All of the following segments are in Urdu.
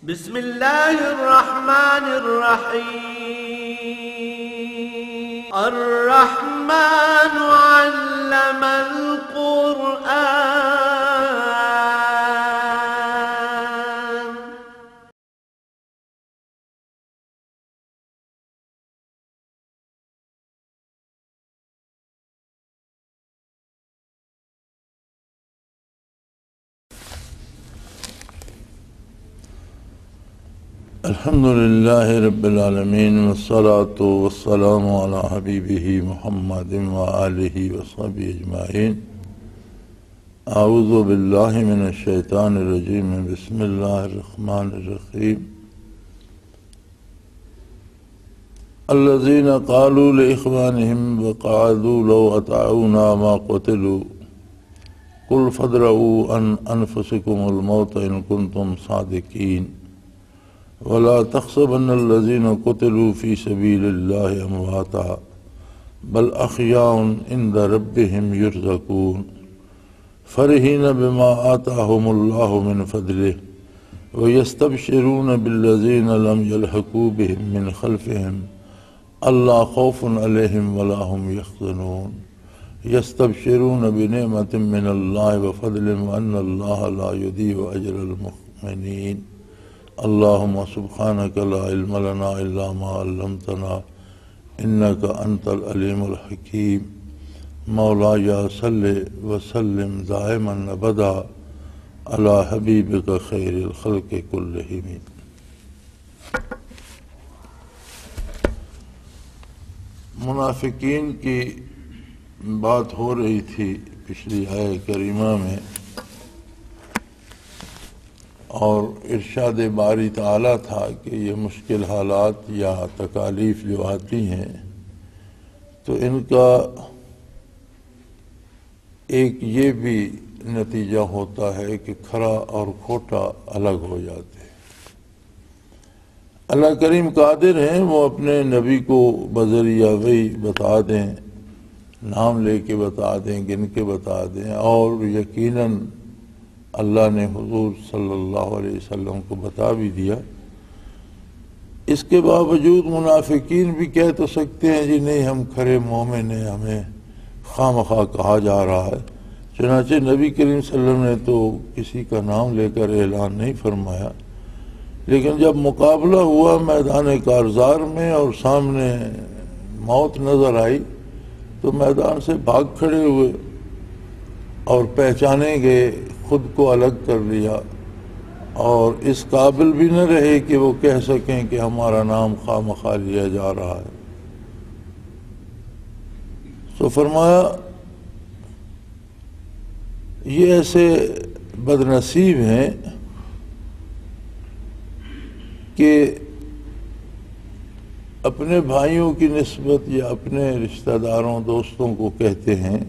بسم الله الرحمن الرحيم. الرحمن علم القرآن. الحمد لله رب العالمين والصلاة والسلام على حبيبه محمد وآله وصحبه أجمعين. أعوذ بالله من الشيطان الرجيم. بسم الله الرحمن الرحيم. الذين قالوا لإخوانهم وقعدوا لو أطاعونا ما قتلوا قل فادرؤوا عن أنفسكم الموت إن كنتم صادقين ولا تحسبن الذين قتلوا في سبيل الله أمواتا بل أحياء عند ربهم يرزقون فرحين بما آتاهم الله من فضله ويستبشرون بالذين لم يلحقوا بهم من خلفهم ألا خوف عليهم ولا هم يحزنون يستبشرون بنعمة من الله وفضل وأن الله لا يضيع أجر المؤمنين. اللهم سبحانك لا علم لنا إلا ما علمتنا إنك أنت العليم الحكيم. مولاي صل وسلم دائما أبدا على حبيبك خير الخلق كلهم. منافقین کی بات ہو رہی تھی پچھلی آیہ کریمہ میں، اور ارشاد باری تعالیٰ تھا کہ یہ مشکل حالات یا تکالیف جو آتی ہیں تو ان کا ایک یہ بھی نتیجہ ہوتا ہے کہ کھرا اور کھوٹا الگ ہو جاتے ہیں۔ اللہ کریم قادر ہیں، وہ اپنے نبی کو بذریعہ وحی بتا دیں، نام لے کے بتا دیں، گن کے بتا دیں، اور یقیناً اللہ نے حضور صلی اللہ علیہ وسلم کو بتا بھی دیا۔ اس کے باوجود منافقین بھی کہہ تو سکتے ہیں جی نہیں ہم کھرے مومن ہیں، ہمیں خواہ مخواہ کہا جا رہا ہے۔ چنانچہ نبی کریم صلی اللہ علیہ وسلم نے تو کسی کا نام لے کر اعلان نہیں فرمایا، لیکن جب مقابلہ ہوا میدان کارزار میں اور سامنے موت نظر آئی تو میدان سے بھاگ کھڑے ہوئے اور پہچانے گئے، خود کو الگ کر لیا، اور اس قابل بھی نہ رہے کہ وہ کہہ سکیں کہ ہمارا نام خواہ مخواہ لیا جا رہا ہے۔ تو فرمایا یہ ایسے بدنصیب ہیں کہ اپنے بھائیوں کی نسبت یا اپنے رشتہ داروں دوستوں کو کہتے ہیں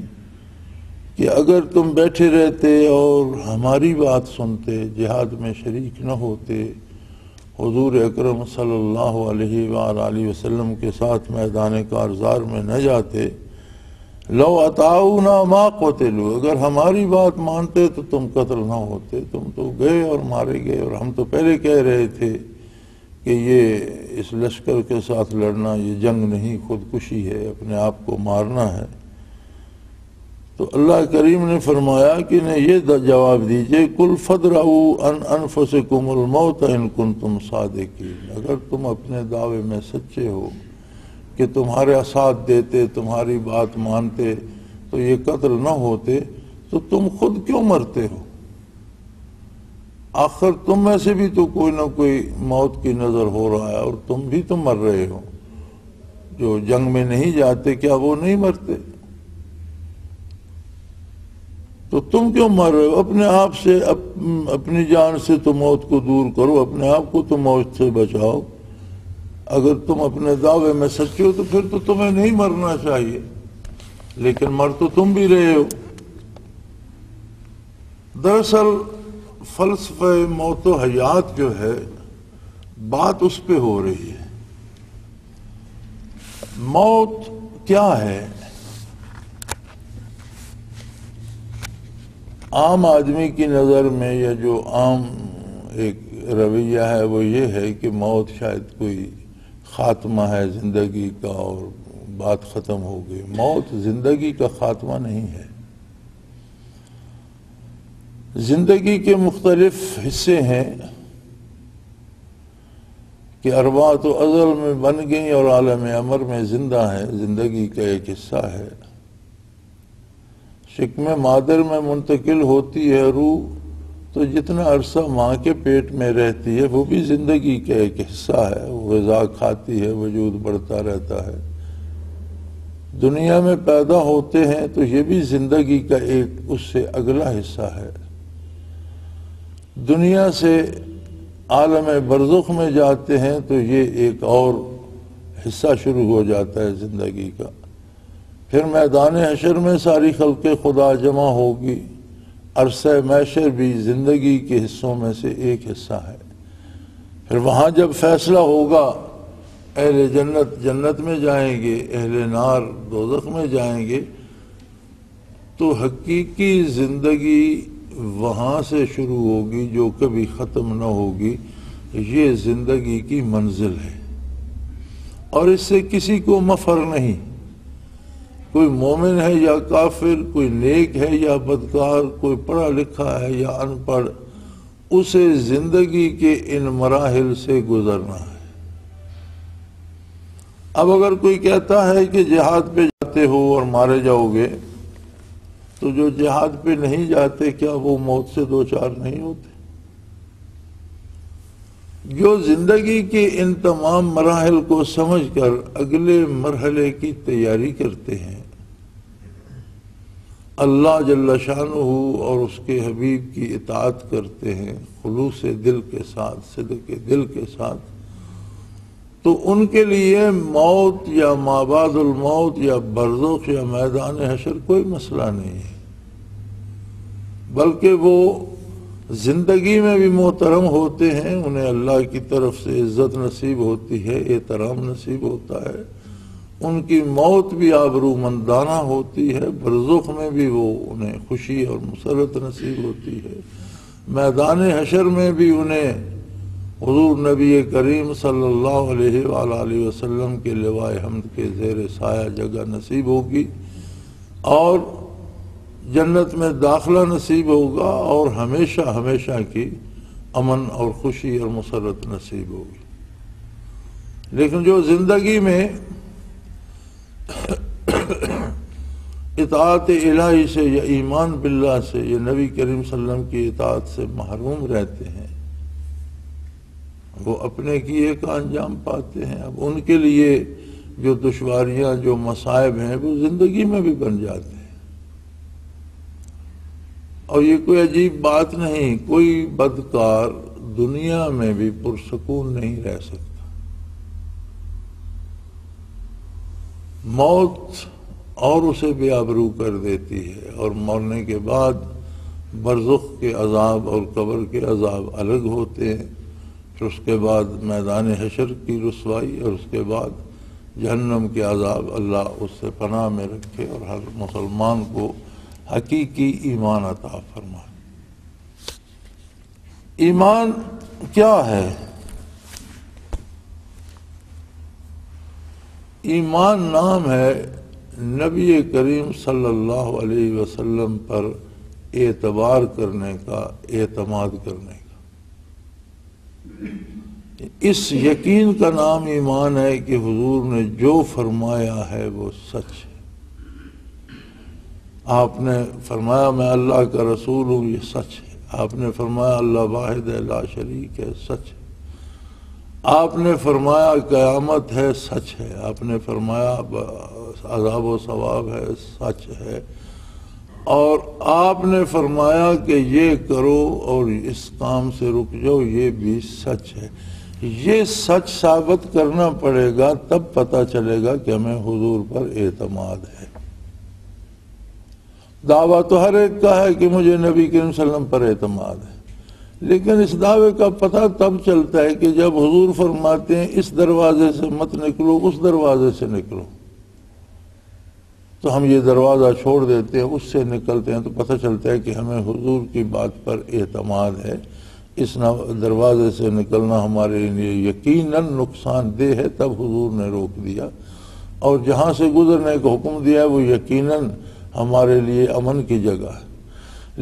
کہ اگر تم بیٹھے رہتے اور ہماری بات سنتے، جہاد میں شریک نہ ہوتے، حضور اکرم صلی اللہ علیہ وآلہ وسلم کے ساتھ میدان کارزار میں نہ جاتے، لو اطاعونا ما قتلوا، اگر ہماری بات مانتے تو تم قتل نہ ہوتے، تم تو گئے اور مارے گئے، اور ہم تو پہلے کہہ رہے تھے کہ یہ اس لشکر کے ساتھ لڑنا یہ جنگ نہیں، خودکشی ہے، اپنے آپ کو مارنا ہے۔ تو اللہ کریم نے فرمایا کہ انہیں یہ جواب دیجئے قل فادرؤوا عن انفسکم الموت ان کنتم صادقین، اگر تم اپنے دعوے میں سچے ہو کہ تمہارا ساتھ دیتے، تمہاری بات مانتے تو یہ قتل نہ ہوتے، تو تم خود کیوں مرتے ہو؟ آخر تم میں سے بھی تو کوئی نہ کوئی موت کی نظر ہو رہا ہے، اور تم بھی تو مر رہے ہو۔ جو جنگ میں نہیں جاتے کیا وہ نہیں مرتے؟ تو تم کیوں مر رہے ہو؟ اپنے آپ سے، اپنی جان سے تو موت کو دور کرو، اپنے آپ کو تو موت سے بچاؤ۔ اگر تم اپنے دعوے میں سچے ہو تو پھر تو تمہیں نہیں مرنا چاہیے، لیکن مر تو تم بھی رہے ہو۔ دراصل فلسفہ موت و حیات جو ہے بات اس پہ ہو رہی ہے۔ موت کیا ہے؟ عام آدمی کی نظر میں یا جو عام ایک رویہ ہے وہ یہ ہے کہ موت شاید کوئی خاتمہ ہے زندگی کا اور بات ختم ہو گئی. موت زندگی کا خاتمہ نہیں ہے. زندگی کے مختلف حصے ہیں کہ ارواح تو ازل میں بن گئی اور عالم امر میں زندہ ہے. زندگی کا ایک حصہ ہے. شکم مادر میں منتقل ہوتی ہے روح تو جتنا عرصہ ماں کے پیٹ میں رہتی ہے وہ بھی زندگی کا ایک حصہ ہے. وہ غذا کھاتی ہے, وجود بڑھتا رہتا ہے. دنیا میں پیدا ہوتے ہیں تو یہ بھی زندگی کا ایک اس سے اگلا حصہ ہے. دنیا سے عالم برزخ میں جاتے ہیں تو یہ ایک اور حصہ شروع ہو جاتا ہے زندگی کا. پھر میدان حشر میں ساری خلق خدا جمع ہوگی. عرصہ محشر بھی زندگی کے حصوں میں سے ایک حصہ ہے. پھر وہاں جب فیصلہ ہوگا اہل جنت جنت میں جائیں گے, اہل نار دوزخ میں جائیں گے, تو حقیقی زندگی وہاں سے شروع ہوگی جو کبھی ختم نہ ہوگی. یہ زندگی کی منزل ہے اور اس سے کسی کو مفر نہیں. کوئی مومن ہے یا کافر, کوئی نیک ہے یا بدکار, کوئی پڑھا لکھا ہے یا ان پڑھ, اسے زندگی کے ان مراحل سے گزرنا ہے. اب اگر کوئی کہتا ہے کہ جہاد پہ جاتے ہو اور مارے جاؤ گے, تو جو جہاد پہ نہیں جاتے کیا وہ موت سے دوچار نہیں ہوتے؟ جو زندگی کے ان تمام مراحل کو سمجھ کر اگلے مرحلے کی تیاری کرتے ہیں, اللہ جل شانہ اور اس کے حبیب کی اطاعت کرتے ہیں خلوص دل کے ساتھ, صدق دل کے ساتھ, تو ان کے لیے موت یا ما بعد الموت یا برزخ یا میدان حشر کوئی مسئلہ نہیں ہے. بلکہ وہ زندگی میں بھی محترم ہوتے ہیں, انہیں اللہ کی طرف سے عزت نصیب ہوتی ہے, احترام نصیب ہوتا ہے. ان کی موت بھی آبرومندانہ ہوتی ہے. برزخ میں بھی وہ انہیں خوشی اور مسرت نصیب ہوتی ہے. میدان حشر میں بھی انہیں حضور نبی کریم صلی اللہ علیہ وآلہ وسلم کے لوائے حمد کے زیر سایہ جگہ نصیب ہوگی اور جنت میں داخلہ نصیب ہوگا اور ہمیشہ ہمیشہ کی امن اور خوشی اور مسرت نصیب ہوگی. لیکن جو زندگی میں اطاعت الہی سے یا ایمان باللہ سے یا نبی کریم صلی اللہ علیہ وسلم کی اطاعت سے محروم رہتے ہیں, وہ اپنے کیے کا انجام پاتے ہیں. اب ان کے لیے جو دشواریاں جو مصائب ہیں وہ زندگی میں بھی بن جاتے ہیں. اور یہ کوئی عجیب بات نہیں, کوئی بدکار دنیا میں بھی پرسکون نہیں رہ سکتا. موت اور اسے بے آبرو کر دیتی ہے, اور مرنے کے بعد برزخ کے عذاب اور قبر کے عذاب الگ ہوتے ہیں. پھر اس کے بعد میدان حشر کی رسوائی اور اس کے بعد جہنم کے عذاب. اللہ اس سے پناہ میں رکھے اور ہر مسلمان کو حقیقی ایمان عطا فرمائے. ایمان کیا ہے؟ ایمان نام ہے نبی کریم صلی اللہ علیہ وسلم پر اعتبار کرنے کا, اعتماد کرنے کا. اس یقین کا نام ایمان ہے کہ حضور نے جو فرمایا ہے وہ سچ ہے. آپ نے فرمایا میں اللہ کا رسول ہوں, یہ سچ ہے. آپ نے فرمایا اللہ واحد ہے لا شریک ہے, سچ ہے. آپ نے فرمایا قیامت ہے, سچ ہے. آپ نے فرمایا عذاب و ثواب ہے, سچ ہے. اور آپ نے فرمایا کہ یہ کرو اور اس کام سے رک جاؤ, یہ بھی سچ ہے. یہ سچ ثابت کرنا پڑے گا, تب پتہ چلے گا کہ ہمیں حضور پر اعتماد ہے. دعویٰ تو ہر ایک کا ہے کہ مجھے نبی کریم صلی اللہ علیہ وسلم پر اعتماد ہے, لیکن اس دعوے کا پتہ تب چلتا ہے کہ جب حضور فرماتے ہیں اس دروازے سے مت نکلو, اس دروازے سے نکلو, تو ہم یہ دروازہ چھوڑ دیتے ہیں, اس سے نکلتے ہیں, تو پتہ چلتا ہے کہ ہمیں حضور کی بات پر اعتماد ہے. اس دروازے سے نکلنا ہمارے لیے یقیناً نقصان دہ ہے، تب حضور نے روک دیا، اور جہاں سے گزرنے کا حکم دیا وہ یقیناً ہمارے لیے امن کی جگہ ہے۔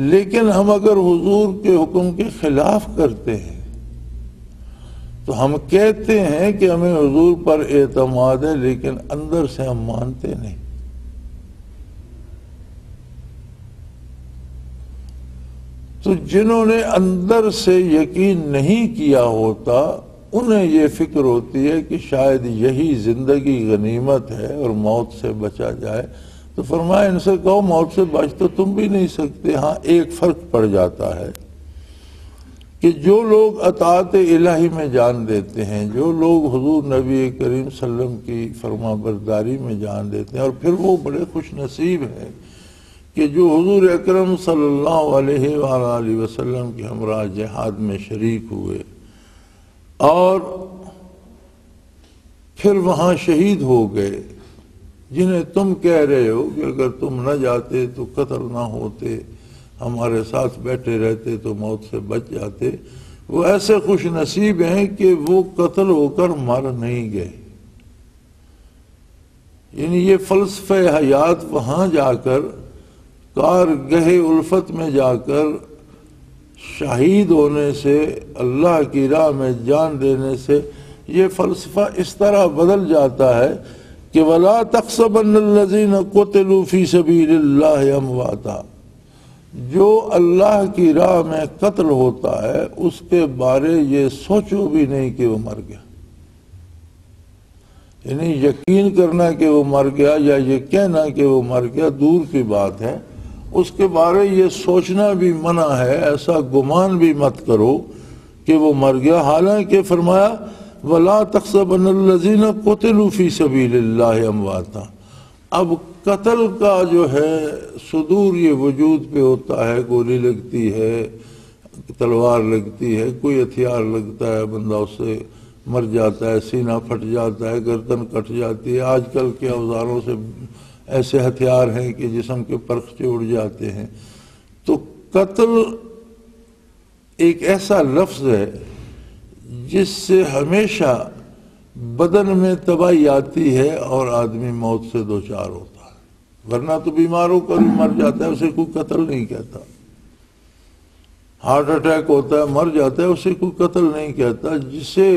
لیکن ہم اگر حضور کے حکم کے خلاف کرتے ہیں تو ہم کہتے ہیں کہ ہمیں حضور پر اعتماد ہے، لیکن اندر سے ہم مانتے نہیں۔ تو جنہوں نے اندر سے یقین نہیں کیا ہوتا انہیں یہ فکر ہوتی ہے کہ شاید یہی زندگی غنیمت ہے اور موت سے بچا جائے، تو فرمایا ان سے کہو موت سے بچ تو تم بھی نہیں سکتے۔ ہاں ایک فرق پڑ جاتا ہے کہ جو لوگ اطاعت الہی میں جان دیتے ہیں، جو لوگ حضور نبی کریم صلی اللہ علیہ وسلم کی فرما برداری میں جان دیتے ہیں، اور پھر وہ بڑے خوش نصیب ہیں کہ جو حضور اکرم صلی اللہ علیہ وآلہ وسلم کے ہمراہ جہاد میں شریک ہوئے اور پھر وہاں شہید ہو گئے، جنہیں تم کہہ رہے ہو کہ اگر تم نہ جاتے تو قتل نہ ہوتے، ہمارے ساتھ بیٹھے رہتے تو موت سے بچ جاتے، وہ ایسے خوش نصیب ہیں کہ وہ قتل ہو کر مر نہیں گئے۔ یعنی یہ فلسفہ حیات وہاں جا کر، کارگہ الفت میں جا کر شہید ہونے سے، اللہ کی راہ میں جان دینے سے، یہ فلسفہ اس طرح بدل جاتا ہے کہ وَلَا تَحْسَبَنَّ الَّذِينَ قُتِلُوا فِي سَبِيلِ اللَّهِ أَمْوَاتًا، جو اللہ کی راہ میں قتل ہوتا ہے اس کے بارے یہ سوچو بھی نہیں کہ وہ مر گیا۔ یعنی یقین کرنا کہ وہ مر گیا یا یہ کہنا کہ وہ مر گیا دور کی بات ہے، اس کے بارے یہ سوچنا بھی منع ہے، ایسا گمان بھی مت کرو کہ وہ مر گیا۔ حالانکہ فرمایا وَلَا تَحْسَبَنَّ الَّذِينَ قُتِلُوا فِي سَبِيلِ اللَّهِ أَمْوَاتًا۔ اب قتل کا جو ہے صدور یہ وجود پہ ہوتا ہے، گولی لگتی ہے، تلوار لگتی ہے، کوئی ہتھیار لگتا ہے، بندہ اس سے مر جاتا ہے، سینہ پھٹ جاتا ہے، گردن کٹ جاتی ہے۔ آج کل کے اوزاروں سے ایسے ہتھیار ہیں کہ جسم کے پرخچے اڑ جاتے ہیں۔ تو قتل ایک ایسا لفظ ہے جس سے ہمیشہ بدن میں تباہی آتی ہے اور آدمی موت سے دوچار ہوتا ہے، ورنہ تو بیمار ہو کر بھی مر جاتا ہے، اسے کوئی قتل نہیں کہتا۔ ہارٹ اٹیک ہوتا ہے، مر جاتا ہے، اسے کوئی قتل نہیں کہتا۔ جسے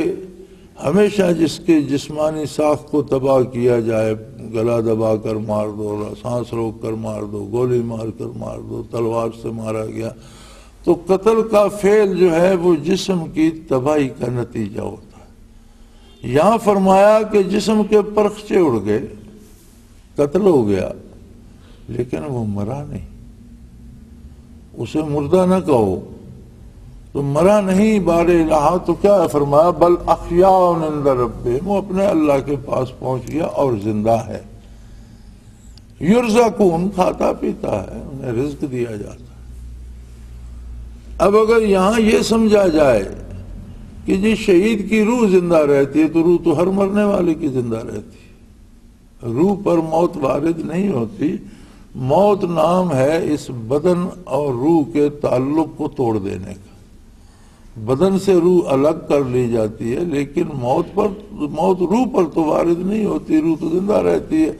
ہمیشہ جس کے جسمانی ساخت کو تباہ کیا جائے، گلا دبا کر مار دو، سانس روک کر مار دو، گولی مار کر مار دو، تلوار سے مارا گیا، تو قتل کا فعل جو ہے وہ جسم کی تباہی کا نتیجہ ہوتا ہے۔ یہاں فرمایا کہ جسم کے پرخچے اڑ گئے، قتل ہو گیا، لیکن وہ مرا نہیں۔ اسے مردہ نہ کہو، تو مرا نہیں بار الہ، تو کیا ہے فرمایا بل احیاء عند ربہم، وہ اپنے اللہ کے پاس پہنچ گیا اور زندہ ہے۔ یرزقون، کھاتا پیتا ہے، انہیں رزق دیا جاتا ہے۔ اب اگر یہاں یہ سمجھا جائے کہ جی شہید کی روح زندہ رہتی ہے، تو روح تو ہر مرنے والے کی زندہ رہتی ہے، روح پر موت وارد نہیں ہوتی۔ موت نام ہے اس بدن اور روح کے تعلق کو توڑ دینے کا۔ بدن سے روح الگ کر لی جاتی ہے، لیکن موت روح پر تو وارد نہیں ہوتی، روح تو زندہ رہتی ہے۔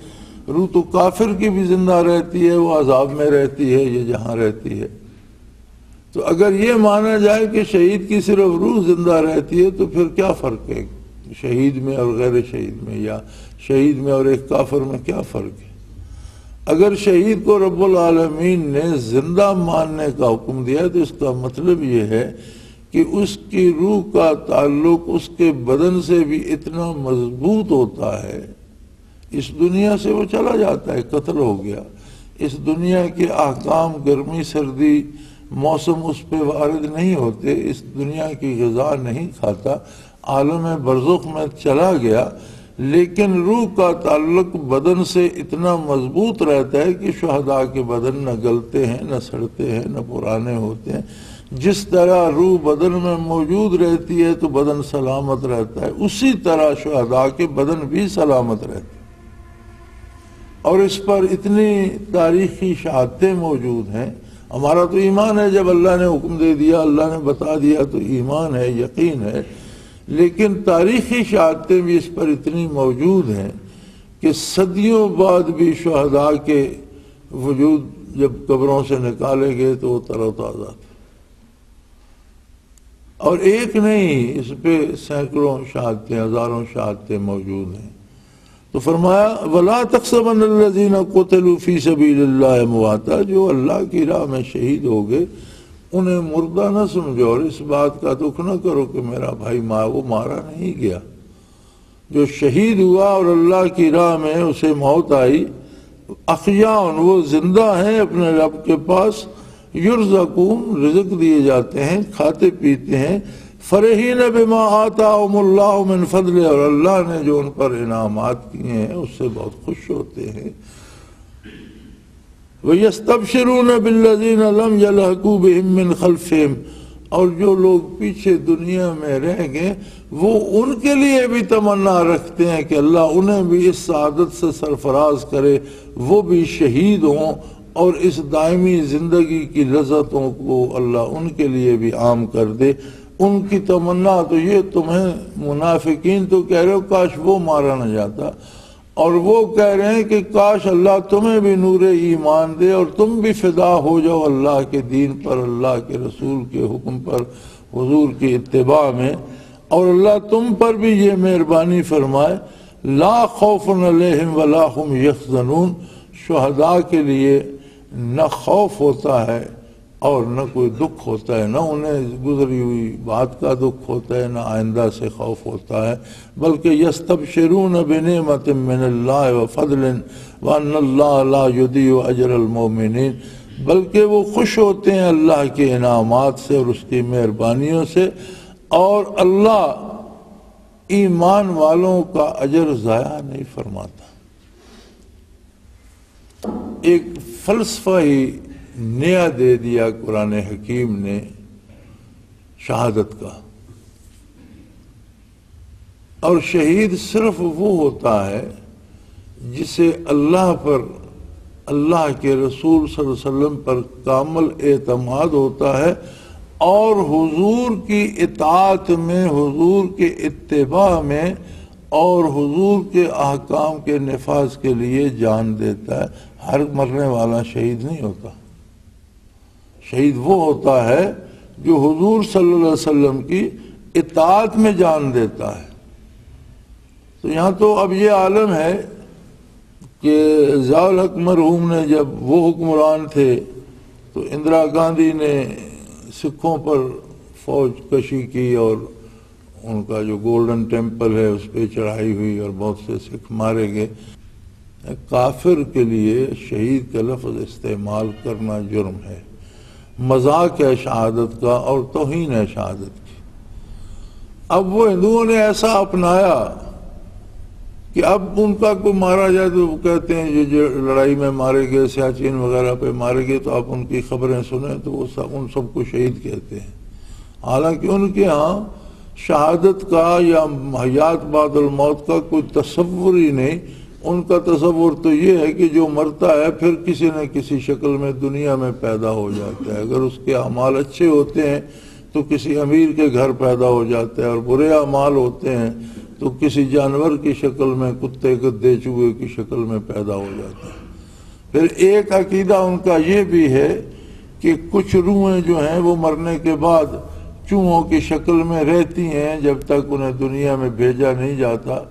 روح تو کافر کی بھی زندہ رہتی ہے، وہ عذاب میں رہتی ہے، یہ جہاں رہتی ہے۔ تو اگر یہ مانا جائے کہ شہید کی صرف روح زندہ رہتی ہے، تو پھر کیا فرق ہے شہید میں اور غیر شہید میں، یا شہید میں اور ایک کافر میں کیا فرق ہے؟ اگر شہید کو رب العالمین نے زندہ ماننے کا حکم دیا تو اس کا مطلب یہ ہے کہ اس کی روح کا تعلق اس کے بدن سے بھی اتنا مضبوط ہوتا ہے، اس دنیا سے وہ چلا جاتا ہے، قتل ہو گیا، اس دنیا کے احکام گرمی سردی موسم اس پہ وارد نہیں ہوتے، اس دنیا کی غذا نہیں کھاتا، عالم برزخ میں چلا گیا، لیکن روح کا تعلق بدن سے اتنا مضبوط رہتا ہے کہ شہداء کے بدن نہ گلتے ہیں، نہ سڑتے ہیں، نہ پرانے ہوتے ہیں۔ جس طرح روح بدن میں موجود رہتی ہے تو بدن سلامت رہتا ہے، اسی طرح شہداء کے بدن بھی سلامت رہتے ہیں۔ اور اس پر اتنی تاریخی شہادتیں موجود ہیں، ہمارا تو ایمان ہے، جب اللہ نے حکم دے دیا، اللہ نے بتا دیا تو ایمان ہے، یقین ہے، لیکن تاریخی شہادتیں بھی اس پر اتنی موجود ہیں کہ صدیوں بعد بھی شہداء کے وجود جب قبروں سے نکالے گئے تو وہ تر و تازہ تھے، اور ایک نہیں، اس پہ سینکڑوں شہادتیں، ہزاروں شہادتیں موجود ہیں۔ تو فرمایا وَلَا تَحْسَبَنَّ الَّذِينَ قُتِلُوا فِي سَبِيلِ اللَّهِ أَمْوَاتًا، جو اللہ کی راہ میں شہید ہو گئے انہیں مردہ نہ سمجھو، اور اس بات کا دکھ نہ کرو کہ میرا بھائی وہ مارا نہیں گیا۔ جو شہید ہوا اور اللہ کی راہ میں اسے موت آئی، احیاء، وہ زندہ ہیں اپنے رب کے پاس، یرزقون، رزق دیے جاتے ہیں، کھاتے پیتے ہیں، فرحین بما آتاہم اللہ من فضل، اور اللہ نے جو ان پر انعامات کیے ہیں اس سے بہت خوش ہوتے ہیں۔ وَيَسْتَبْشِرُونَ بِالَّذِينَ لَمْ يَلْحَقُوا بِهِم مِّنْ خَلْفِهِمْ، اور جو لوگ پیچھے دنیا میں رہ گئے وہ ان کے لیے بھی تمنا رکھتے ہیں کہ اللہ انہیں بھی اس سعادت سے سرفراز کرے، وہ بھی شہید ہوں، اور اس دائمی زندگی کی لذتوں کو اللہ ان کے لیے بھی عام کر دے۔ ان کی تمنا تو یہ، تمہیں منافقین تو کہہ رہے ہو کاش وہ مارا نہ جاتا، اور وہ کہہ رہے ہیں کہ کاش اللہ تمہیں بھی نور ایمان دے اور تم بھی فدا ہو جاؤ اللہ کے دین پر، اللہ کے رسول کے حکم پر، حضور کی اتباع میں، اور اللہ تم پر بھی یہ مہربانی فرمائے۔ لا خوف علیہم ولا هم یحزنون، شہداء کے لیے نہ خوف ہوتا ہے اور نہ کوئی دکھ ہوتا ہے، نہ انہیں گزری ہوئی بات کا دکھ ہوتا ہے، نہ آئندہ سے خوف ہوتا ہے، بلکہ یستبشرون بنعمت من اللہ وفضل وان اللہ لا یضیع اجر المؤمنین، بلکہ وہ خوش ہوتے ہیں اللہ کے انعامات سے اور اس کی مہربانیوں سے، اور اللہ ایمان والوں کا اجر ضائع نہیں فرماتا۔ ایک فلسفہ ہی نیا دے دیا قرآن حکیم نے شہادت کا، اور شہید صرف وہ ہوتا ہے جسے اللہ پر، اللہ کے رسول صلی اللہ علیہ وسلم پر کامل اعتماد ہوتا ہے، اور حضور کی اطاعت میں، حضور کے اتباع میں، اور حضور کے احکام کے نفاذ کے لیے جان دیتا ہے۔ ہر مرنے والا شہید نہیں ہوتا، شہید وہ ہوتا ہے جو حضور صلی اللہ علیہ وسلم کی اطاعت میں جان دیتا ہے۔ تو یہاں تو اب یہ عالم ہے کہ ضیاء الحق مرحوم نے جب وہ حکمران تھے تو اندرا گاندھی نے سکھوں پر فوج کشی کی، اور ان کا جو گولڈن ٹیمپل ہے اس پہ چڑھائی ہوئی اور بہت سے سکھ مارے گئے۔ کافر کے لیے شہید کا لفظ استعمال کرنا جرم ہے، مذاق ہے شہادت کا اور توہین ہے شہادت کی۔ اب وہ ہندوؤں نے ایسا اپنایا کہ اب ان کا کوئی مارا جائے تو وہ کہتے ہیں یہ جو لڑائی میں مارے گئے، سیاچین وغیرہ پہ مارے گئے، تو آپ ان کی خبریں سنیں تو وہ ان سب کو شہید کہتے ہیں، حالانکہ ان کے ہاں شہادت کا یا حیات بعد الموت کا کوئی تصور ہی نہیں۔ ان کا تصور تو یہ ہے کہ جو مرتا ہے پھر کسی نہ کسی شکل میں دنیا میں پیدا ہو جاتا ہے، اگر اس کے اعمال اچھے ہوتے ہیں تو کسی امیر کے گھر پیدا ہو جاتا ہے، اور برے اعمال ہوتے ہیں تو کسی جانور کی شکل میں، کتے گدھے چوہے کی شکل میں پیدا ہو جاتا ہے۔ پھر ایک عقیدہ ان کا یہ بھی ہے کہ کچھ روحیں جو ہیں وہ مرنے کے بعد چوہوں کی شکل میں رہتی ہیں جب تک انہیں دنیا میں بھیجا نہیں جاتا،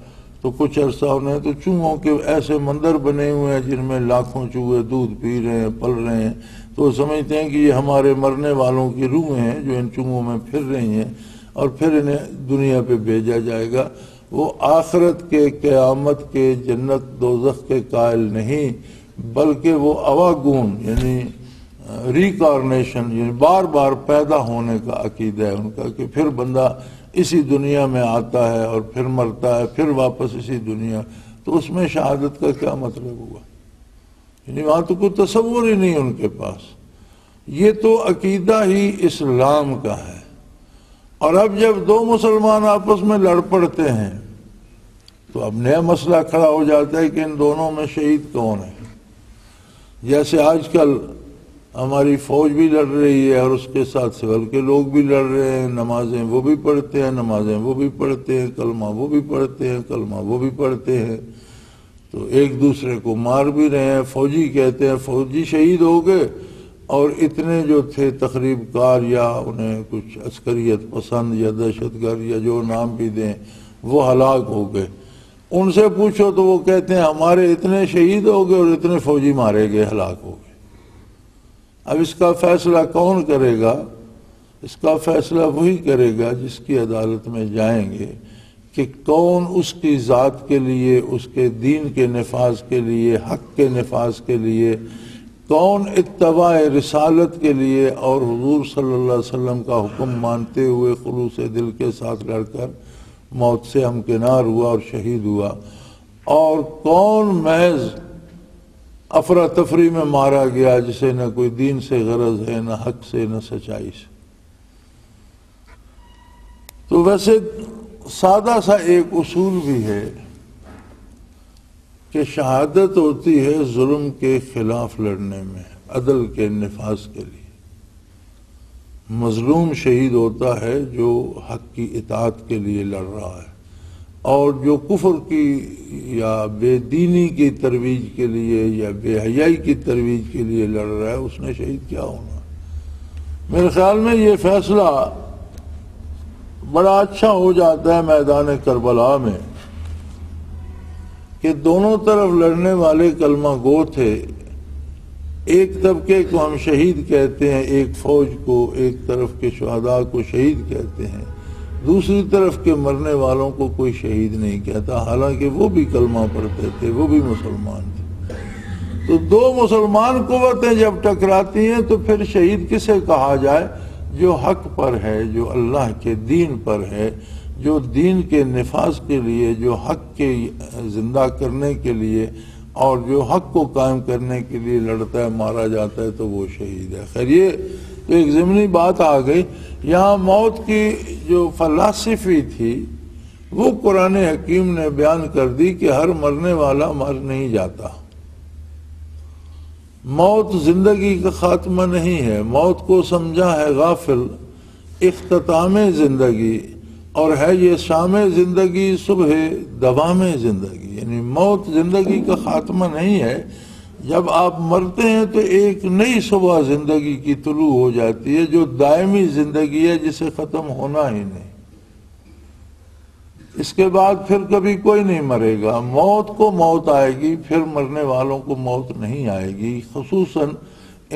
تو کچھ عرصہ انہیں تو چوہوں کے ایسے مندر بنے ہوئے ہیں جن میں لاکھوں چوہے دودھ پی رہے ہیں، پل رہے ہیں، تو وہ سمجھتے ہیں کہ یہ ہمارے مرنے والوں کی روحیں ہیں جو ان چوہوں میں پھر رہی ہیں، اور پھر انہیں دنیا پہ بھیجا جائے گا۔ وہ آخرت کے، قیامت کے، جنت دوزخ کے قائل نہیں، بلکہ وہ اواگون یعنی ریکارنیشن، یعنی بار بار پیدا ہونے کا عقیدہ ہے ان کا، کہ پھر بندہ اسی دنیا میں آتا ہے اور پھر مرتا ہے، پھر واپس اسی دنیا۔ تو اس میں شہادت کا کیا مطلب ہوا؟ یعنی وہاں تو کوئی تصور ہی نہیں ان کے پاس۔ یہ تو عقیدہ ہی اسلام کا ہے۔ اور اب جب دو مسلمان آپس میں لڑ پڑتے ہیں تو اب نیا مسئلہ کھڑا ہو جاتا ہے کہ ان دونوں میں شہید کون ہے۔ جیسے آج کل ہماری فوج بھی لڑ رہی ہے اور اس کے ساتھ سول کے لوگ بھی لڑ رہے ہیں، نمازیں وہ بھی پڑھتے ہیں، نمازیں وہ بھی پڑھتے ہیں، کلمہ وہ بھی پڑھتے ہیں، کلمہ وہ بھی پڑھتے ہیں، تو ایک دوسرے کو مار بھی رہے ہیں۔ فوجی کہتے ہیں فوجی شہید ہو گئے، اور اتنے جو تھے تخریب کار یا انہیں کچھ عسکریت پسند یا دہشت گرد یا جو نام بھی دیں وہ ہلاک ہو گئے۔ ان سے پوچھو تو وہ کہتے ہیں ہمارے اتنے شہید ہو گئے اور اتنے فوجی مارے گئے، ہلاک ہو گئے۔ اب اس کا فیصلہ کون کرے گا؟ اس کا فیصلہ وہی کرے گا جس کی عدالت میں جائیں گے کہ کون اس کی ذات کے لیے، اس کے دین کے نفاذ کے لیے، حق کے نفاذ کے لیے، کون اتباع رسالت کے لیے اور حضور صلی اللہ علیہ وسلم کا حکم مانتے ہوئے خلوص دل کے ساتھ لڑ کر موت سے ہمکنار ہوا اور شہید ہوا، اور کون محض افراتفری میں مارا گیا جسے نہ کوئی دین سے غرض ہے، نہ حق سے، نہ سچائی سے۔ تو ویسے سادہ سا ایک اصول بھی ہے کہ شہادت ہوتی ہے ظلم کے خلاف لڑنے میں، عدل کے نفاذ کے لیے۔ مظلوم شہید ہوتا ہے جو حق کی اطاعت کے لیے لڑ رہا ہے، اور جو کفر کی یا بے دینی کی ترویج کے لیے یا بے حیائی کی ترویج کے لیے لڑ رہا ہے، اس نے شہید کیا ہونا۔ میرے خیال میں یہ فیصلہ بڑا اچھا ہو جاتا ہے میدان کربلا میں کہ دونوں طرف لڑنے والے کلمہ گو تھے۔ ایک طبقے کو ہم شہید کہتے ہیں، ایک فوج کو، ایک طرف کے شہداء کو شہید کہتے ہیں، دوسری طرف کے مرنے والوں کو کوئی شہید نہیں کہتا، حالانکہ وہ بھی کلمہ پڑھتے تھے، وہ بھی مسلمان تھے۔ تو دو مسلمان قوتیں جب ٹکراتی ہیں تو پھر شہید کسے کہا جائے؟ جو حق پر ہے، جو اللہ کے دین پر ہے، جو دین کے نفاذ کے لیے، جو حق کے زندہ کرنے کے لیے اور جو حق کو قائم کرنے کے لیے لڑتا ہے، مارا جاتا ہے، تو وہ شہید ہے۔ خیر یہ تو ایک ضمنی بات آ گئی۔ یہاں موت کی جو فلسفی تھی وہ قرآن حکیم نے بیان کر دی کہ ہر مرنے والا مر نہیں جاتا۔ موت زندگی کا خاتمہ نہیں ہے، موت کو سمجھا ہے غافل اختتام زندگی، اور ہے یہ شام زندگی صبح دوام زندگی، یعنی موت زندگی کا خاتمہ نہیں ہے۔ جب آپ مرتے ہیں تو ایک نئی صبح زندگی کی طلوع ہو جاتی ہے جو دائمی زندگی ہے، جسے ختم ہونا ہی نہیں۔ اس کے بعد پھر کبھی کوئی نہیں مرے گا۔ موت کو موت آئے گی، پھر مرنے والوں کو موت نہیں آئے گی۔ خصوصاً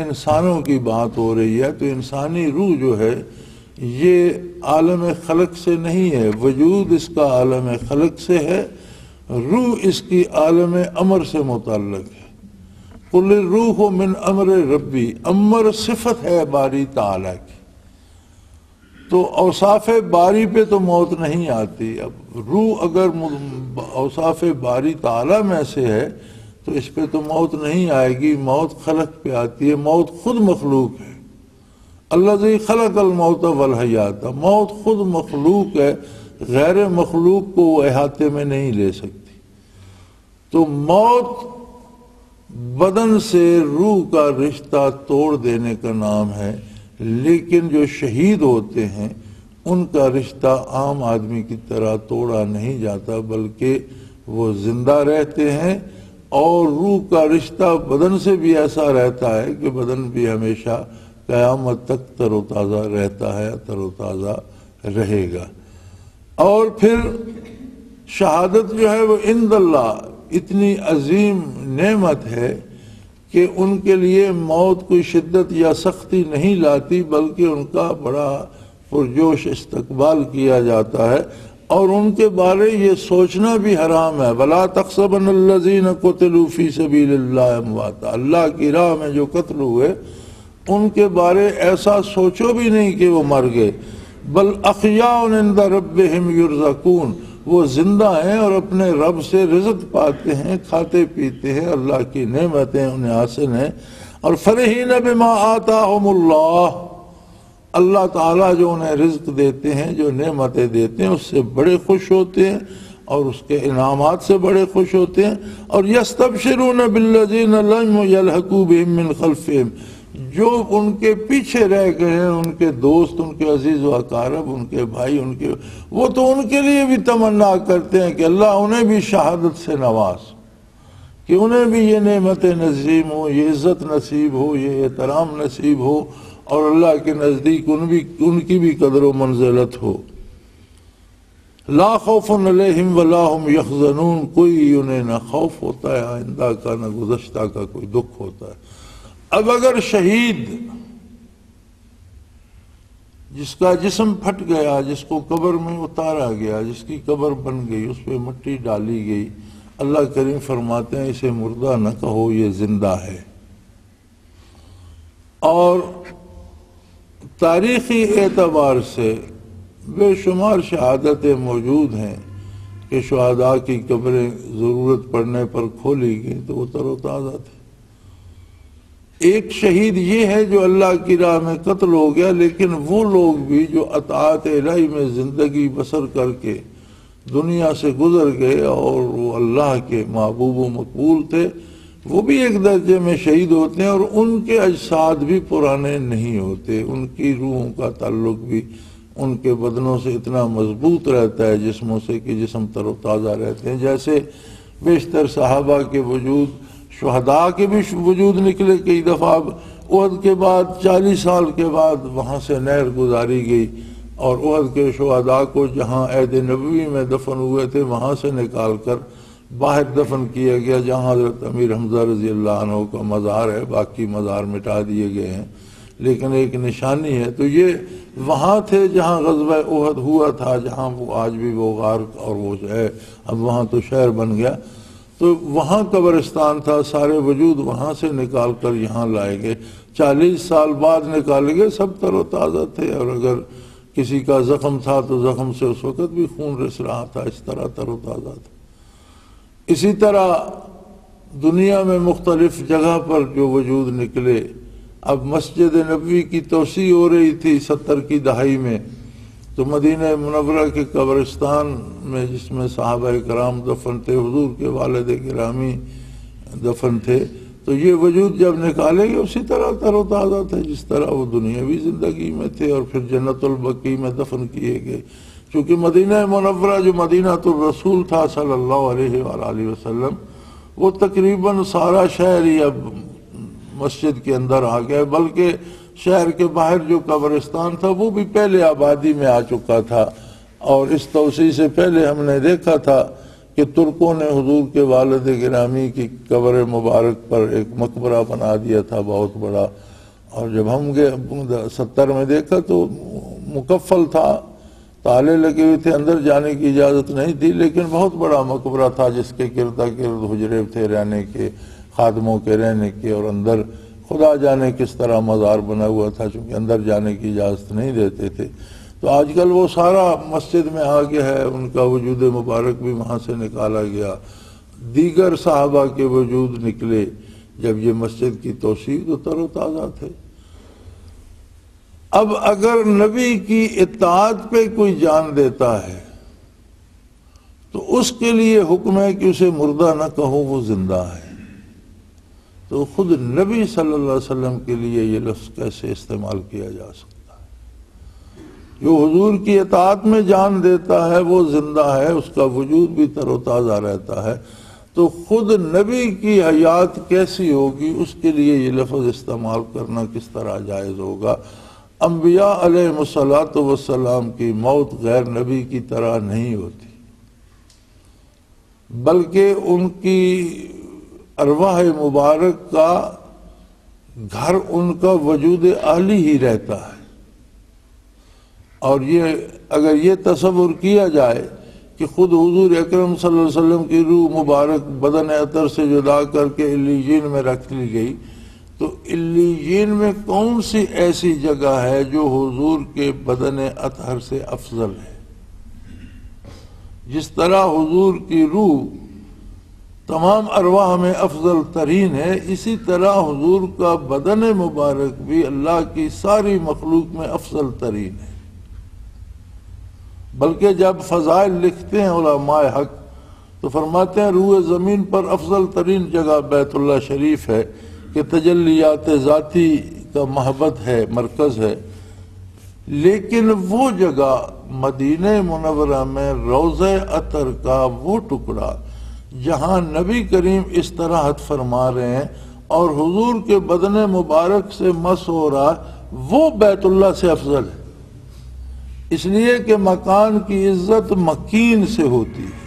انسانوں کی بات ہو رہی ہے تو انسانی روح جو ہے یہ عالم خلق سے نہیں ہے، وجود اس کا عالم خلق سے ہے، روح اس کی عالم امر سے متعلق ہے۔ قل الروح من امر ربی، امر صفت ہے باری تعالیٰ کی، تو اوصاف باری پہ تو موت نہیں آتی۔ اب روح اگر اوصاف باری تعالیٰ میں سے ہے تو اس پہ تو موت نہیں آئے گی، موت خلق پہ آتی ہے۔ موت خود مخلوق ہے، الذی خلق الموت والحیات، موت خود مخلوق ہے، غیر مخلوق کو وہ احاطے میں نہیں لے سکتی۔ تو موت بدن سے روح کا رشتہ توڑ دینے کا نام ہے، لیکن جو شہید ہوتے ہیں ان کا رشتہ عام آدمی کی طرح توڑا نہیں جاتا، بلکہ وہ زندہ رہتے ہیں، اور روح کا رشتہ بدن سے بھی ایسا رہتا ہے کہ بدن بھی ہمیشہ قیامت تک تر و تازہ رہتا ہے، تر و تازہ رہے گا۔ اور پھر شہادت جو ہے وہ عند اللہ اتنی عظیم نعمت ہے کہ ان کے لیے موت کوئی شدت یا سختی نہیں لاتی، بلکہ ان کا بڑا پرجوش استقبال کیا جاتا ہے، اور ان کے بارے یہ سوچنا بھی حرام ہے۔ وَلَا تَحْسَبَنَّ الَّذِينَ قُتِلُوا فِي سَبِيلِ اللَّهِ أَمْوَاتًا، اللہ کی راہ میں جو قتل ہوئے ان کے بارے ایسا سوچو بھی نہیں کہ وہ مر گئے، بل احیاء عند ربهم يرزقون، وہ زندہ ہیں اور اپنے رب سے رزق پاتے ہیں، کھاتے پیتے ہیں، اللہ کی نعمتیں انہیں حاصل ہیں۔ اور فرحین بما آتاہم اللہ، اللہ تعالیٰ جو انہیں رزق دیتے ہیں، جو نعمتیں دیتے ہیں، اس سے بڑے خوش ہوتے ہیں اور اس کے انعامات سے بڑے خوش ہوتے ہیں۔ اور یستبشرون بالذین لم یلحقوا بہم من خلفہم، جو ان کے پیچھے رہ گئے ہیں، ان کے دوست، ان کے عزیز و اقارب، ان کے بھائی، وہ تو ان کے لیے بھی تمنا کرتے ہیں کہ اللہ انہیں بھی شہادت سے نواز، کہ انہیں بھی یہ نعمت نصیب ہو، یہ عزت نصیب ہو، یہ احترام نصیب ہو، اور اللہ کے نزدیک ان کی بھی قدر و منزلت ہو۔ لا خوف علیہم ولا هم یحزنون، کوئی انہیں نہ خوف ہوتا ہے آئندہ کا، نہ گزشتہ کا کوئی دکھ ہوتا ہے۔ اب اگر شہید جس کا جسم پھٹ گیا، جس کو قبر میں اتارا گیا، جس کی قبر بن گئی، اس پہ مٹی ڈالی گئی، اللہ کریم فرماتے ہیں اسے مردہ نہ کہو، یہ زندہ ہے۔ اور تاریخی اعتبار سے بے شمار شہادتیں موجود ہیں کہ شہداء کی قبریں ضرورت پڑنے پر کھولی گئی تو وہ تر و تازہ تھے۔ ایک شہید یہ ہے جو اللہ کی راہ میں قتل ہو گیا، لیکن وہ لوگ بھی جو اطاعت الہی میں زندگی بسر کر کے دنیا سے گزر گئے اور وہ اللہ کے محبوب و مقبول تھے، وہ بھی ایک درجے میں شہید ہوتے ہیں، اور ان کے اجساد بھی پرانے نہیں ہوتے، ان کی روحوں کا تعلق بھی ان کے بدنوں سے اتنا مضبوط رہتا ہے جسموں سے کہ جسم تر و تازہ رہتے ہیں۔ جیسے بیشتر صحابہ کے وجود، شہداء کے بھی وجود نکلے کئی دفعہ۔ احد کے بعد 40 سال کے بعد وہاں سے نہر گزاری گئی، اور احد کے شہداء کو جہاں عہد نبوی میں دفن ہوئے تھے وہاں سے نکال کر باہر دفن کیا گیا، جہاں حضرت امیر حمزہ رضی اللہ عنہ کا مزار ہے، باقی مزار مٹا دیے گئے ہیں، لیکن ایک نشانی ہے۔ تو یہ وہاں تھے جہاں غزوہ احد ہوا تھا، جہاں وہ آج بھی وہ غار اور وہ ہے، اب وہاں تو شہر بن گیا، تو وہاں قبرستان تھا، سارے وجود وہاں سے نکال کر یہاں لائے گئے، 40 سال بعد نکالے گئے، سب تر و تازہ تھے، اور اگر کسی کا زخم تھا تو زخم سے اس وقت بھی خون رس رہا تھا، اس طرح تر و تازہ تھا۔ اسی طرح دنیا میں مختلف جگہ پر جو وجود نکلے، اب مسجد نبوی کی توسیع ہو رہی تھی 70 کی دہائی میں، تو مدینہ منورہ کے قبرستان میں جس میں صحابہ کرام دفن تھے، حضور کے والد گرامی دفن تھے، تو یہ وجود جب نکالے گئے اسی طرح تر و تازہ تھے جس طرح وہ دنیاوی زندگی میں تھے، اور پھر جنت البقیع میں دفن کیے گئے۔ چونکہ مدینہ منورہ جو مدینہ الرسول تھا صلی اللہ علیہ وآلہ وسلم، وہ تقریباً سارا شہر ہی اب مسجد کے اندر آ گیا، بلکہ شہر کے باہر جو قبرستان تھا وہ بھی پہلے آبادی میں آ چکا تھا، اور اس توسیع سے پہلے ہم نے دیکھا تھا کہ ترکوں نے حضور کے والد گرامی کی قبر مبارک پر ایک مقبرہ بنا دیا تھا بہت بڑا، اور جب ہم 70 میں دیکھا تو مکفل تھا، تالے لگے ہوئے تھے، اندر جانے کی اجازت نہیں تھی، لیکن بہت بڑا مقبرہ تھا جس کے گرد حجرے تھے رہنے کے، خادموں کے رہنے کے، اور اندر خدا جانے کس طرح مزار بنا ہوا تھا، چونکہ اندر جانے کی اجازت نہیں دیتے تھے۔ تو آج کل وہ سارا مسجد میں آ گیا ہے، ان کا وجود مبارک بھی وہاں سے نکالا گیا، دیگر صحابہ کے وجود نکلے جب یہ مسجد کی توسیع تو تر و تازہ تھے۔ اب اگر نبی کی اطاعت پہ کوئی جان دیتا ہے تو اس کے لیے حکم ہے کہ اسے مردہ نہ کہو، وہ زندہ ہے۔ تو خود نبی صلی اللہ علیہ وسلم کے لیے یہ لفظ کیسے استعمال کیا جا سکتا ہے؟ جو حضور کی اطاعت میں جان دیتا ہے وہ زندہ ہے، اس کا وجود بھی تر و تازہ رہتا ہے، تو خود نبی کی حیات کیسی ہوگی، اس کے لیے یہ لفظ استعمال کرنا کس طرح جائز ہوگا؟ انبیاء علیہ الصلوۃ والسلام کی موت غیر نبی کی طرح نہیں ہوتی، بلکہ ان کی ارواح مبارک کا گھر ان کا وجود عالی ہی رہتا ہے۔ اور یہ اگر یہ تصور کیا جائے کہ خود حضور اکرم صلی اللہ علیہ وسلم کی روح مبارک بدن اطہر سے جدا کر کے علیین میں رکھ لی گئی، تو علیین میں کون سی ایسی جگہ ہے جو حضور کے بدن اطہر سے افضل ہے؟ جس طرح حضور کی روح تمام ارواح میں افضل ترین ہے، اسی طرح حضور کا بدن مبارک بھی اللہ کی ساری مخلوق میں افضل ترین ہے۔ بلکہ جب فضائل لکھتے ہیں علماء حق تو فرماتے ہیں روح زمین پر افضل ترین جگہ بیت اللہ شریف ہے، کہ تجلیات ذاتی کا محبت ہے، مرکز ہے، لیکن وہ جگہ مدینہ منورہ میں روضہ عطر کا وہ ٹکڑا جہاں نبی کریم استراحت فرما رہے ہیں اور حضور کے بدن مبارک سے مس ہو رہا، وہ بیت اللہ سے افضل ہے، اس لیے کہ مکان کی عزت مکین سے ہوتی ہے۔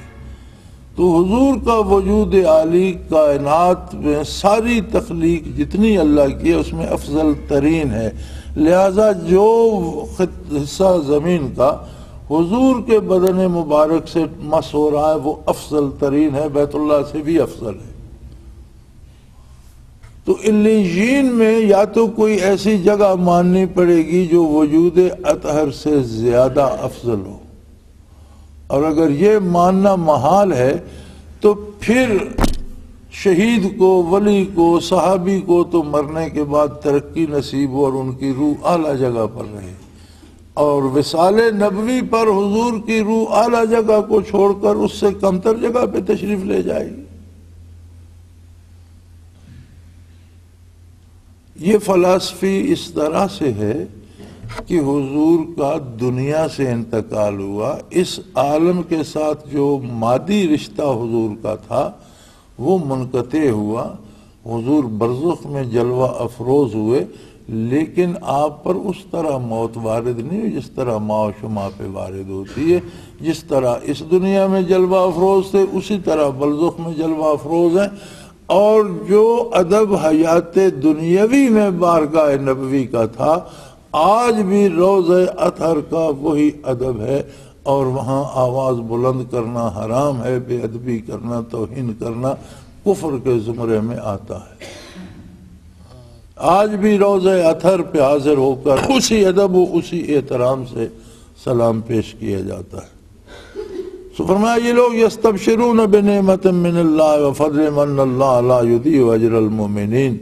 تو حضور کا وجود عالی کائنات میں ساری تخلیق جتنی اللہ کی ہے اس میں افضل ترین ہے، لہذا جو حصہ زمین کا حضور کے بدن مبارک سے مس ہو رہا ہے وہ افضل ترین ہے، بیت اللہ سے بھی افضل ہے۔ تو علیین میں یا تو کوئی ایسی جگہ ماننی پڑے گی جو وجود اطہر سے زیادہ افضل ہو، اور اگر یہ ماننا محال ہے تو پھر شہید کو، ولی کو، صحابی کو تو مرنے کے بعد ترقی نصیب ہو اور ان کی روح اعلیٰ جگہ پر رہے، اور وصال نبوی پر حضور کی روح اعلیٰ جگہ کو چھوڑ کر اس سے کمتر جگہ پہ تشریف لے جائے گی۔ یہ فلسفی اس طرح سے ہے کہ حضور کا دنیا سے انتقال ہوا، اس عالم کے ساتھ جو مادی رشتہ حضور کا تھا وہ منقطع ہوا، حضور برزخ میں جلوہ افروز ہوئے، لیکن آپ پر اس طرح موت وارد نہیں ہوئی جس طرح ماں و شما پہ وارد ہوتی ہے۔ جس طرح اس دنیا میں جلوہ افروز تھے اسی طرح برزخ میں جلوہ افروز ہیں، اور جو ادب حیات دنیاوی میں بارگاہ نبوی کا تھا آج بھی روضہ اطہر کا وہی ادب ہے، اور وہاں آواز بلند کرنا حرام ہے، بے ادبی کرنا، توہین کرنا کفر کے زمرے میں آتا ہے۔ آج بھی روضہ اطہر پہ حاضر ہو کر اسی ادب و اسی احترام سے سلام پیش کیا جاتا ہے۔ تو فرمایا یہ لوگ یستبشرون بنعمت من اللہ وفضل من اللہ لا یضیع اجر المؤمنین،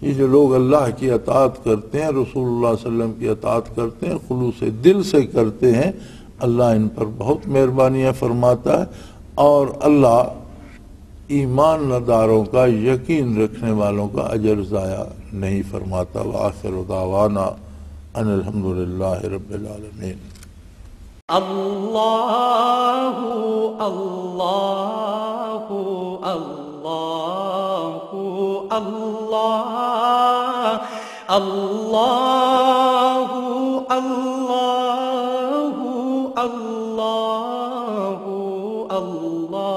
یہ جو لوگ اللہ کی اطاعت کرتے ہیں، رسول اللہ صلی اللہ علیہ وسلم کی اطاعت کرتے ہیں، خلوص دل سے کرتے ہیں، اللہ ان پر بہت مہربانیاں فرماتا ہے، اور اللہ ایمان داروں کا، یقین رکھنے والوں کا اجر ضائع نہیں فرماتا۔ وآخر دعوانا ان الحمدللہ رب العالمین۔ اللہ اللہ اللہ اللہ اللہ اللہ اللہ اللہ۔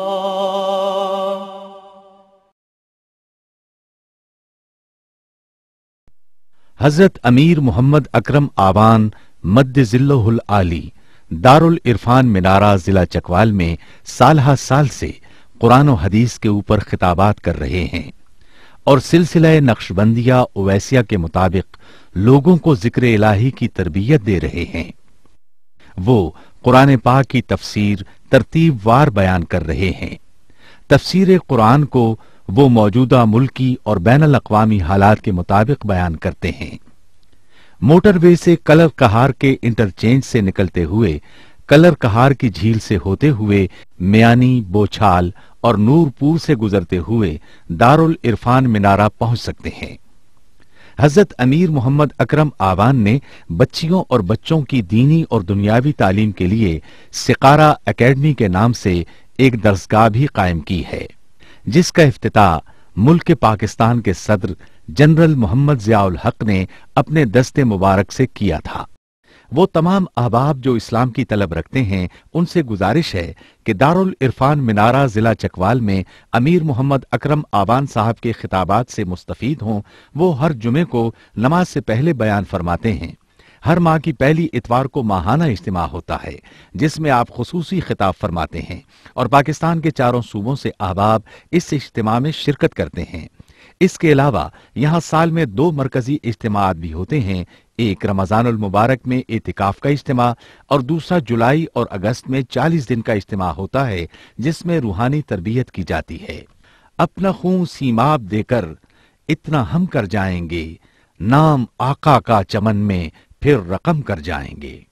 حضرت امیر محمد اکرم آوان مد ذلہ العالی دارالعرفان منارہ ضلع چکوال میں سالہ سال سے قرآن و حدیث کے اوپر خطابات کر رہے ہیں اور سلسلہ نقشبندیہ اویسیہ کے مطابق لوگوں کو ذکر الہی کی تربیت دے رہے ہیں۔ وہ قرآن پاک کی تفسیر ترتیب وار بیان کر رہے ہیں۔ تفسیر قرآن کو وہ موجودہ ملکی اور بین الاقوامی حالات کے مطابق بیان کرتے ہیں۔ موٹر وے سے کلر کہار کے انٹرچینج سے نکلتے ہوئے، کلر کہار کی جھیل سے ہوتے ہوئے، میانی، بوچھال اور نورپور سے گزرتے ہوئے دارالعرفان منارہ پہنچ سکتے ہیں۔ حضرت امیر محمد اکرم آوان نے بچیوں اور بچوں کی دینی اور دنیاوی تعلیم کے لیے سقارہ اکیڈمی کے نام سے ایک درسگاہ بھی قائم کی ہے، جس کا افتتاح ملک پاکستان کے صدر جنرل محمد ضیاء الحق نے اپنے دست مبارک سے کیا تھا۔ وہ تمام احباب جو اسلام کی طلب رکھتے ہیں ان سے گزارش ہے کہ دارالعرفان منارہ ضلع چکوال میں امیر محمد اکرم آوان صاحب کے خطابات سے مستفید ہوں۔ وہ ہر جمعے کو نماز سے پہلے بیان فرماتے ہیں۔ ہر ماہ کی پہلی اتوار کو ماہانہ اجتماع ہوتا ہے جس میں آپ خصوصی خطاب فرماتے ہیں اور پاکستان کے چاروں صوبوں سے احباب اس اجتماع میں شرکت کرتے ہیں۔ اس کے علاوہ یہاں سال میں 2 مرکزی اجتماعات بھی ہوتے ہیں، ایک رمضان المبارک میں اعتکاف کا اجتماع اور دوسرا جولائی اور اگست میں 40 دن کا اجتماع ہوتا ہے جس میں روحانی تربیت کی جاتی ہے۔ اپنا خون سیماب دے کر اتنا ہم کر جائیں گے، نام آقا کا چمن میں پھر رقم کر جائیں گے۔